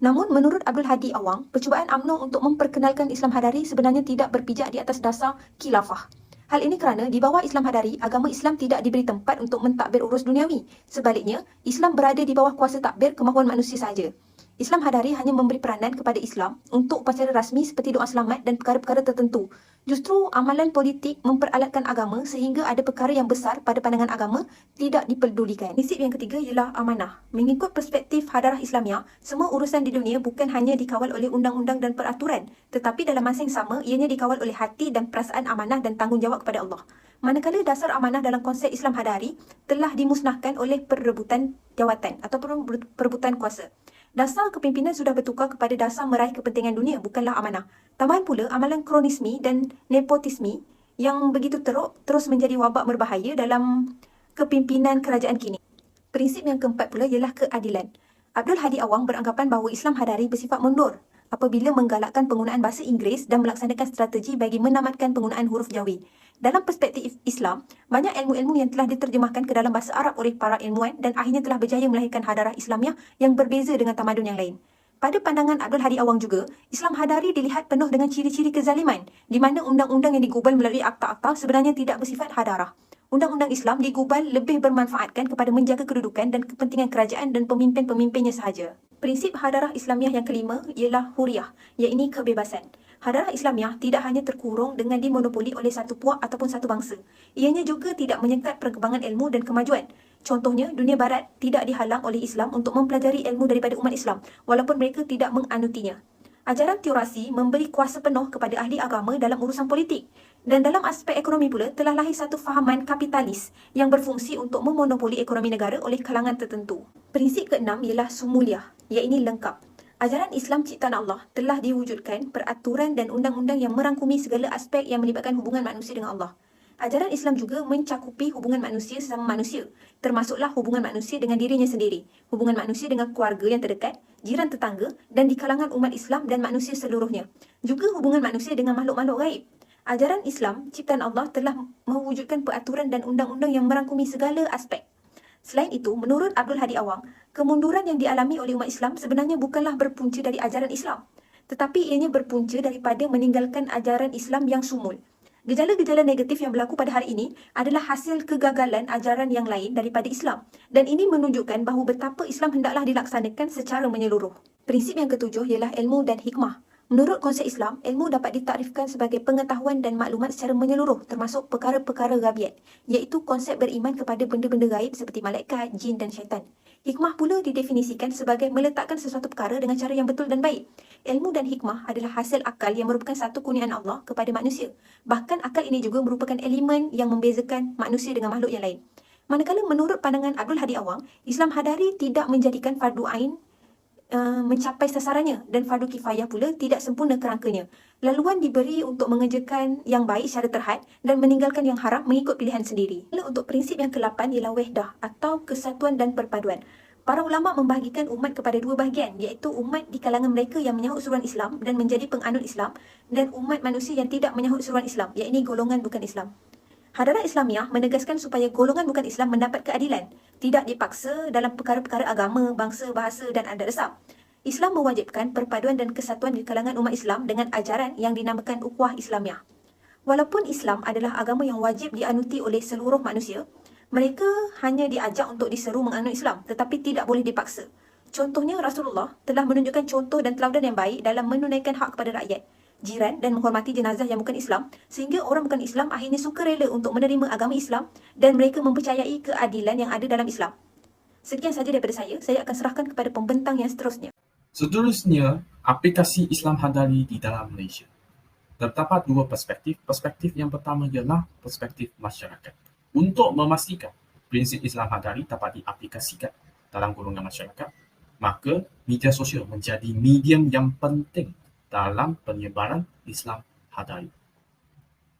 Namun, menurut Abdul Hadi Awang, percubaan UMNO untuk memperkenalkan Islam hadari sebenarnya tidak berpijak di atas dasar khilafah. Hal ini kerana di bawah Islam hadari, agama Islam tidak diberi tempat untuk mentadbir urus duniawi. Sebaliknya, Islam berada di bawah kuasa takbir kemahuan manusia sahaja. Islam hadari hanya memberi peranan kepada Islam untuk upacara rasmi seperti doa selamat dan perkara-perkara tertentu. Justru amalan politik memperalatkan agama sehingga ada perkara yang besar pada pandangan agama tidak dipedulikan. Prinsip yang ketiga ialah amanah. Mengikut perspektif hadarah Islamiah, semua urusan di dunia bukan hanya dikawal oleh undang-undang dan peraturan, tetapi dalam masa yang sama ianya dikawal oleh hati dan perasaan amanah dan tanggungjawab kepada Allah. Manakala dasar amanah dalam konsep Islam hadari telah dimusnahkan oleh perebutan jawatan atau perebutan kuasa. Dasar kepimpinan sudah bertukar kepada dasar meraih kepentingan dunia, bukanlah amanah. Tambahan pula, amalan kronismi dan nepotisme yang begitu teruk terus menjadi wabak berbahaya dalam kepimpinan kerajaan kini. Prinsip yang keempat pula ialah keadilan. Abdul Hadi Awang beranggapan bahawa Islam Hadari bersifat mundur apabila menggalakkan penggunaan bahasa Inggeris dan melaksanakan strategi bagi menamatkan penggunaan huruf Jawi. Dalam perspektif Islam, banyak ilmu-ilmu yang telah diterjemahkan ke dalam bahasa Arab oleh para ilmuwan dan akhirnya telah berjaya melahirkan hadarah Islamiah yang berbeza dengan tamadun yang lain. Pada pandangan Abdul Hadi Awang juga, Islam Hadari dilihat penuh dengan ciri-ciri kezaliman di mana undang-undang yang digubal melalui akta-akta sebenarnya tidak bersifat hadarah. Undang-undang Islam digubal lebih bermanfaatkan kepada menjaga kedudukan dan kepentingan kerajaan dan pemimpin-pemimpinnya sahaja. Prinsip hadarah Islamiah yang kelima ialah huriyah, iaitu kebebasan. Hadarah Islamiah tidak hanya terkurung dengan dimonopoli oleh satu puak ataupun satu bangsa. Ianya juga tidak menyekat perkembangan ilmu dan kemajuan. Contohnya, dunia barat tidak dihalang oleh Islam untuk mempelajari ilmu daripada umat Islam walaupun mereka tidak menganutinya. Ajaran teokrasi memberi kuasa penuh kepada ahli agama dalam urusan politik. Dan dalam aspek ekonomi pula telah lahir satu fahaman kapitalis yang berfungsi untuk memonopoli ekonomi negara oleh kalangan tertentu. Prinsip keenam ialah sumuliah, iaitu lengkap. Ajaran Islam ciptaan Allah telah diwujudkan peraturan dan undang-undang yang merangkumi segala aspek yang melibatkan hubungan manusia dengan Allah. Ajaran Islam juga mencakupi hubungan manusia sesama manusia, termasuklah hubungan manusia dengan dirinya sendiri, hubungan manusia dengan keluarga yang terdekat, jiran tetangga dan di kalangan umat Islam dan manusia seluruhnya. Juga hubungan manusia dengan makhluk-makhluk gaib. Ajaran Islam ciptaan Allah telah mewujudkan peraturan dan undang-undang yang merangkumi segala aspek. Selain itu, menurut Abdul Hadi Awang, kemunduran yang dialami oleh umat Islam sebenarnya bukanlah berpunca dari ajaran Islam, tetapi ianya berpunca daripada meninggalkan ajaran Islam yang sumul. Gejala-gejala negatif yang berlaku pada hari ini adalah hasil kegagalan ajaran yang lain daripada Islam dan ini menunjukkan bahawa betapa Islam hendaklah dilaksanakan secara menyeluruh. Prinsip yang ketujuh ialah ilmu dan hikmah. Menurut konsep Islam, ilmu dapat ditakrifkan sebagai pengetahuan dan maklumat secara menyeluruh termasuk perkara-perkara gabiat, iaitu konsep beriman kepada benda-benda gaib seperti malaikat, jin dan syaitan. Hikmah pula didefinisikan sebagai meletakkan sesuatu perkara dengan cara yang betul dan baik. Ilmu dan hikmah adalah hasil akal yang merupakan satu kurniaan Allah kepada manusia. Bahkan akal ini juga merupakan elemen yang membezakan manusia dengan makhluk yang lain. Manakala menurut pandangan Abdul Hadi Awang, Islam Hadari tidak menjadikan fardu ain mencapai sasarannya dan fardu kifayah pula tidak sempurna kerangkanya. Laluan diberi untuk mengerjakan yang baik secara terhad dan meninggalkan yang haram mengikut pilihan sendiri. Untuk prinsip yang ke-8 ialah wahdah atau kesatuan dan perpaduan. Para ulama membahagikan umat kepada dua bahagian, iaitu umat di kalangan mereka yang menyahut seruan Islam dan menjadi penganut Islam dan umat manusia yang tidak menyahut seruan Islam, iaitu golongan bukan Islam. Hadarah Islamiah menegaskan supaya golongan bukan Islam mendapat keadilan, tidak dipaksa dalam perkara-perkara agama, bangsa, bahasa dan adat resam. Islam mewajibkan perpaduan dan kesatuan di kalangan umat Islam dengan ajaran yang dinamakan ukhuwah Islamiah. Walaupun Islam adalah agama yang wajib dianuti oleh seluruh manusia, mereka hanya diajak untuk diseru menganut Islam tetapi tidak boleh dipaksa. Contohnya Rasulullah telah menunjukkan contoh dan teladan yang baik dalam menunaikan hak kepada rakyat, jiran dan menghormati jenazah yang bukan Islam sehingga orang bukan Islam akhirnya sukarela untuk menerima agama Islam dan mereka mempercayai keadilan yang ada dalam Islam. Sekian sahaja daripada saya akan serahkan kepada pembentang yang seterusnya. Seterusnya, aplikasi Islam Hadari di dalam Malaysia. Terdapat dua perspektif. Perspektif yang pertama ialah perspektif masyarakat. Untuk memastikan prinsip Islam Hadari dapat diaplikasikan dalam golongan masyarakat, maka media sosial menjadi medium yang penting dalam penyebaran Islam Hadari.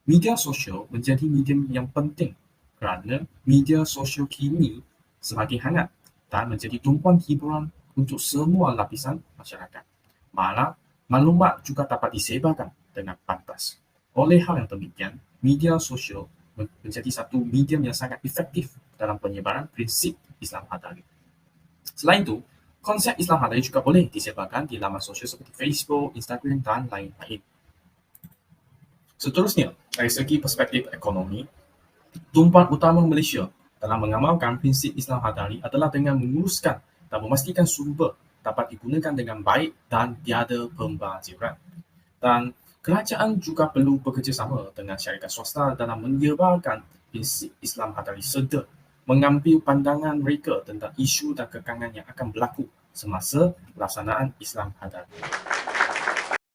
Media sosial menjadi medium yang penting kerana media sosial kini semakin hangat dan menjadi tumpuan hiburan untuk semua lapisan masyarakat. Malah, maklumat juga dapat disebarkan dengan pantas. Oleh hal yang demikian, media sosial menjadi satu medium yang sangat efektif dalam penyebaran prinsip Islam Hadari. Selain itu, konsep Islam Hadari juga boleh disebarkan di laman sosial seperti Facebook, Instagram dan lain-lain. Seterusnya, dari segi perspektif ekonomi, tumpuan utama Malaysia dalam mengamalkan prinsip Islam Hadari adalah dengan menguruskan dan memastikan sumber dapat digunakan dengan baik dan tiada pembaziran. Dan kerajaan juga perlu bekerjasama dengan syarikat swasta dalam menyebarkan prinsip Islam Hadari serta mengambil pandangan mereka tentang isu dan kekangan yang akan berlaku semasa pelaksanaan Islam Hadari.